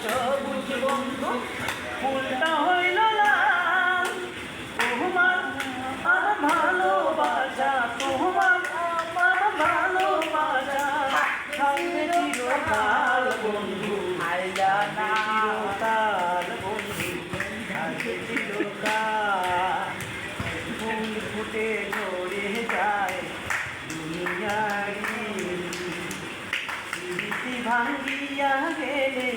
সবুজ বন্ধু, ফুলটা হইল লাল। তোমার আমার ভালোবাসা, তোমার আমার ভালোবাসা থাকবে চিরকাল বন্ধু, আইলা না চিরকাল বন্ধু, থাকবে চিরকাল। ফুল ফুটে ঝরে যায় দুনিয়ারি, স্মৃতি ভাঙ্গিয়া গেলে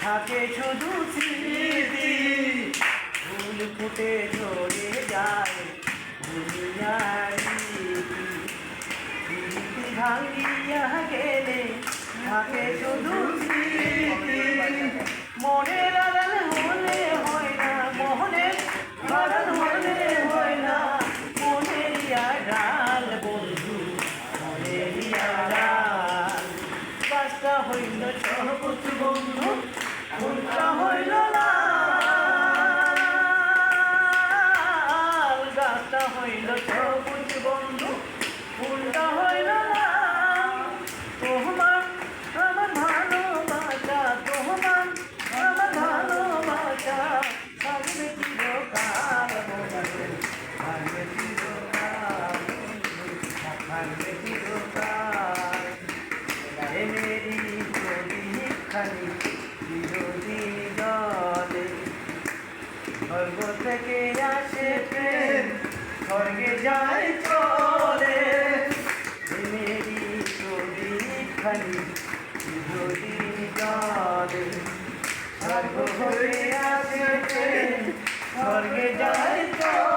থাকে শুধু স্মৃতি। ফুল ফুটে ঝরে যায় দুনিয়ারি, স্মৃতি ভাঙ্গিয়া গেলে থাকে শুধু স্মৃতি। মনের আড়াল হলে হয় না, মনের আড়াল হলে হয় না, মনের আড়াল বন্ধু, মনের আড়াল। গাছটা হইল সবুজ বন্ধু, ফুলটা হইল লাল। গাছটা হইল সবুজ বন্ধু, ফুলটা হইল লাল। তোমার আমার ভালোবাসা, তোমার আমার ভালোবাসা থাকবে চিরকাল বন্ধু, থাকবে চিরকাল বন্ধু, থাকবে চিরকাল। মেরি ছবি খালি চিরদিন জলে, স্বর্গ থেকে আসে প্রেম, স্বর্গে যায় চলে। মেরি ছবি খালি চিরদিন জলে, স্বর্গ থেকে আসে প্রেম, স্বর্গে যায় চলে।